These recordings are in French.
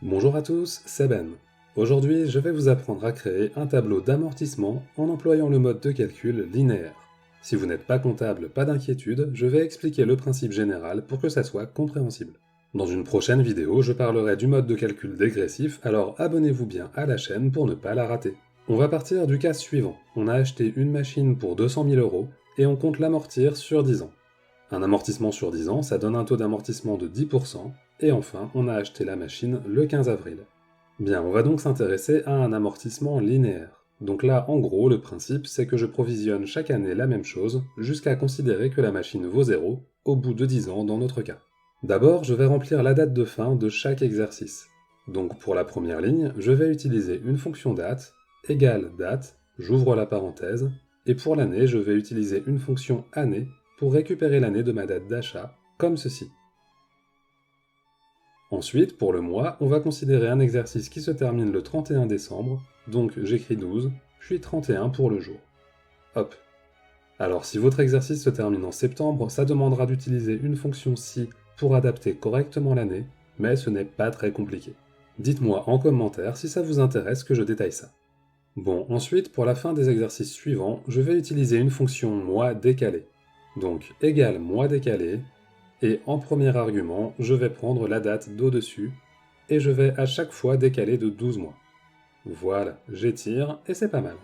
Bonjour à tous, c'est Ben. Aujourd'hui, je vais vous apprendre à créer un tableau d'amortissement en employant le mode de calcul linéaire. Si vous n'êtes pas comptable, pas d'inquiétude, je vais expliquer le principe général pour que ça soit compréhensible. Dans une prochaine vidéo, je parlerai du mode de calcul dégressif, alors abonnez-vous bien à la chaîne pour ne pas la rater. On va partir du cas suivant. On a acheté une machine pour 200 000 € et on compte l'amortir sur 10 ans. Un amortissement sur 10 ans, ça donne un taux d'amortissement de 10%, et enfin, on a acheté la machine le 15 avril. Bien, on va donc s'intéresser à un amortissement linéaire. Donc là, en gros, le principe, c'est que je provisionne chaque année la même chose, jusqu'à considérer que la machine vaut 0, au bout de 10 ans dans notre cas. D'abord, je vais remplir la date de fin de chaque exercice. Donc pour la première ligne, je vais utiliser une fonction date, égale date, j'ouvre la parenthèse, et pour l'année, je vais utiliser une fonction année, pour récupérer l'année de ma date d'achat, comme ceci. Ensuite, pour le mois, on va considérer un exercice qui se termine le 31 décembre, donc j'écris 12, puis 31 pour le jour. Hop. Alors si votre exercice se termine en septembre, ça demandera d'utiliser une fonction si pour adapter correctement l'année, mais ce n'est pas très compliqué. Dites-moi en commentaire si ça vous intéresse que je détaille ça. Bon, ensuite, pour la fin des exercices suivants, je vais utiliser une fonction mois décalé. Donc, égale mois décalé, et en premier argument, je vais prendre la date d'au-dessus, et je vais à chaque fois décaler de 12 mois. Voilà, j'étire, et c'est pas mal.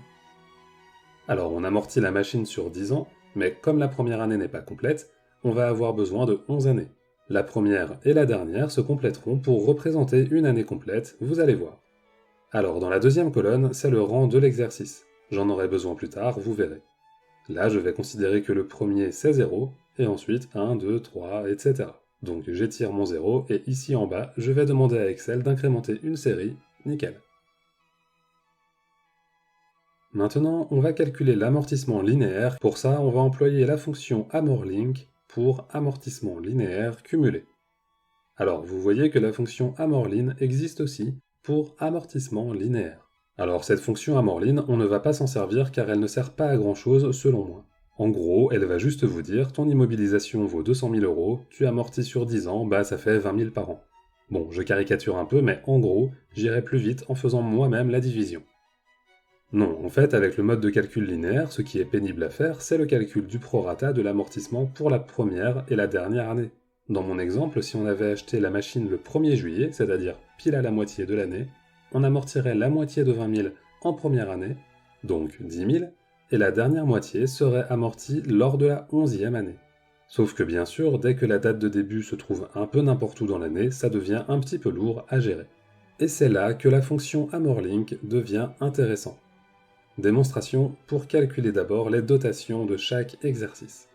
Alors, on amortit la machine sur 10 ans, mais comme la première année n'est pas complète, on va avoir besoin de 11 années. La première et la dernière se compléteront pour représenter une année complète, vous allez voir. Alors, dans la deuxième colonne, c'est le rang de l'exercice. J'en aurai besoin plus tard, vous verrez. Là, je vais considérer que le premier, c'est 0, et ensuite 1, 2, 3, etc. Donc j'étire mon 0, et ici en bas, je vais demander à Excel d'incrémenter une série, nickel. Maintenant, on va calculer l'amortissement linéaire. Pour ça, on va employer la fonction amorlink pour amortissement linéaire cumulé. Alors, vous voyez que la fonction amorline existe aussi pour amortissement linéaire. Alors cette fonction amorline, on ne va pas s'en servir car elle ne sert pas à grand chose selon moi. En gros, elle va juste vous dire, ton immobilisation vaut 200 000 €, tu amortis sur 10 ans, bah ça fait 20 000 par an. Bon, je caricature un peu, mais en gros, j'irai plus vite en faisant moi-même la division. Non, en fait, avec le mode de calcul linéaire, ce qui est pénible à faire, c'est le calcul du prorata de l'amortissement pour la première et la dernière année. Dans mon exemple, si on avait acheté la machine le 1er juillet, c'est-à-dire pile à la moitié de l'année, on amortirait la moitié de 20 000 en première année, donc 10 000, et la dernière moitié serait amortie lors de la 11e année. Sauf que bien sûr, dès que la date de début se trouve un peu n'importe où dans l'année, ça devient un petit peu lourd à gérer. Et c'est là que la fonction amorlink devient intéressante. Démonstration pour calculer d'abord les dotations de chaque exercice.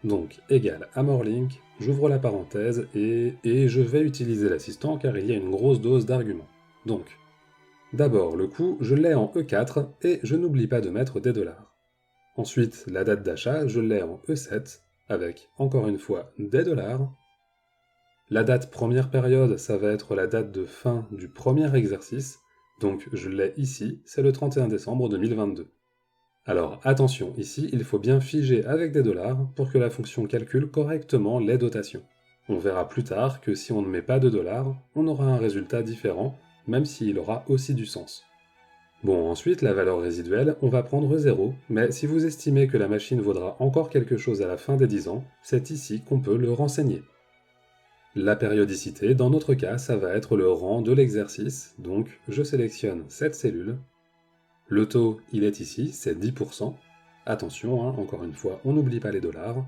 Donc, égale amorlink, j'ouvre la parenthèse et je vais utiliser l'assistant car il y a une grosse dose d'arguments. Donc, d'abord, le coût, je l'ai en E4 et je n'oublie pas de mettre des dollars. Ensuite, la date d'achat, je l'ai en E7 avec, encore une fois, des dollars. La date première période, ça va être la date de fin du premier exercice, donc je l'ai ici, c'est le 31 décembre 2022. Alors attention, ici, il faut bien figer avec des dollars pour que la fonction calcule correctement les dotations. On verra plus tard que si on ne met pas de dollars, on aura un résultat différent, même s'il aura aussi du sens. Bon, ensuite, la valeur résiduelle, on va prendre 0, mais si vous estimez que la machine vaudra encore quelque chose à la fin des 10 ans, c'est ici qu'on peut le renseigner. La périodicité, dans notre cas, ça va être le rang de l'exercice, donc je sélectionne cette cellule. Le taux, il est ici, c'est 10%. Attention, encore une fois, on n'oublie pas les dollars.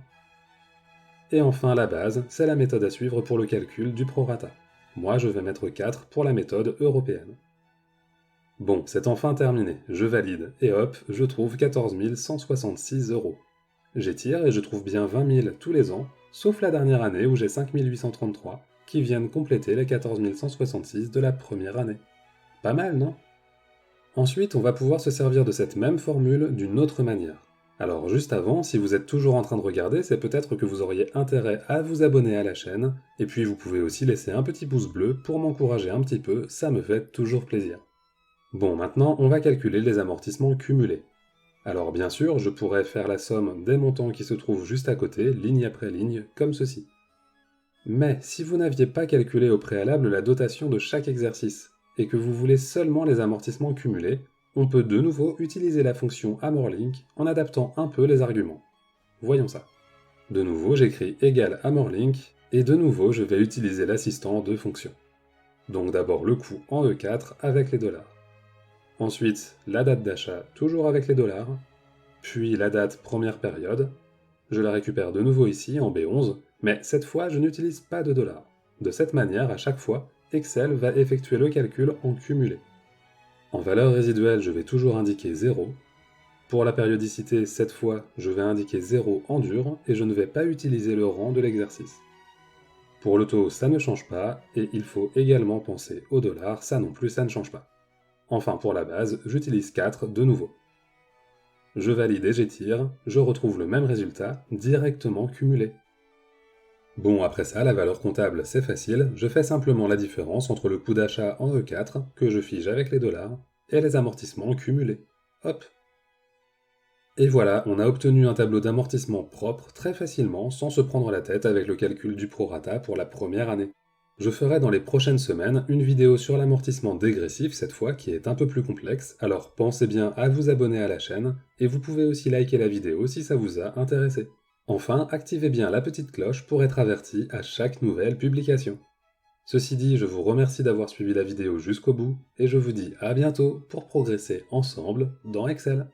Et enfin, la base, c'est la méthode à suivre pour le calcul du prorata. Moi, je vais mettre 4 pour la méthode européenne. Bon, c'est enfin terminé, je valide, et hop, je trouve 14 166 €. J'étire et je trouve bien 20 000 tous les ans, sauf la dernière année où j'ai 5 833, qui viennent compléter les 14 166 de la première année. Pas mal, non? Ensuite, on va pouvoir se servir de cette même formule d'une autre manière. Alors juste avant, si vous êtes toujours en train de regarder, c'est peut-être que vous auriez intérêt à vous abonner à la chaîne, et puis vous pouvez aussi laisser un petit pouce bleu pour m'encourager un petit peu, ça me fait toujours plaisir. Bon, maintenant, on va calculer les amortissements cumulés. Alors bien sûr, je pourrais faire la somme des montants qui se trouvent juste à côté, ligne après ligne, comme ceci. Mais si vous n'aviez pas calculé au préalable la dotation de chaque exercice, et que vous voulez seulement les amortissements cumulés, on peut de nouveau utiliser la fonction AmorLink en adaptant un peu les arguments. Voyons ça. De nouveau, j'écris égal AmorLink, et de nouveau, je vais utiliser l'assistant de fonction. Donc d'abord le coût en E4 avec les dollars. Ensuite, la date d'achat toujours avec les dollars, puis la date première période. Je la récupère de nouveau ici en B11, mais cette fois je n'utilise pas de dollars. De cette manière, à chaque fois, Excel va effectuer le calcul en cumulé. En valeur résiduelle, je vais toujours indiquer 0. Pour la périodicité, cette fois, je vais indiquer 0 en dur et je ne vais pas utiliser le rang de l'exercice. Pour le taux, ça ne change pas, et il faut également penser au dollar, ça non plus, ça ne change pas. Enfin, pour la base, j'utilise 4 de nouveau. Je valide et j'étire, je retrouve le même résultat, directement cumulé. Bon, après ça, la valeur comptable, c'est facile, je fais simplement la différence entre le coût d'achat en E4, que je fige avec les dollars, et les amortissements cumulés. Hop! Et voilà, on a obtenu un tableau d'amortissement propre très facilement, sans se prendre la tête avec le calcul du prorata pour la première année. Je ferai dans les prochaines semaines une vidéo sur l'amortissement dégressif cette fois qui est un peu plus complexe, alors pensez bien à vous abonner à la chaîne, et vous pouvez aussi liker la vidéo si ça vous a intéressé. Enfin, activez bien la petite cloche pour être averti à chaque nouvelle publication. Ceci dit, je vous remercie d'avoir suivi la vidéo jusqu'au bout, et je vous dis à bientôt pour progresser ensemble dans Excel.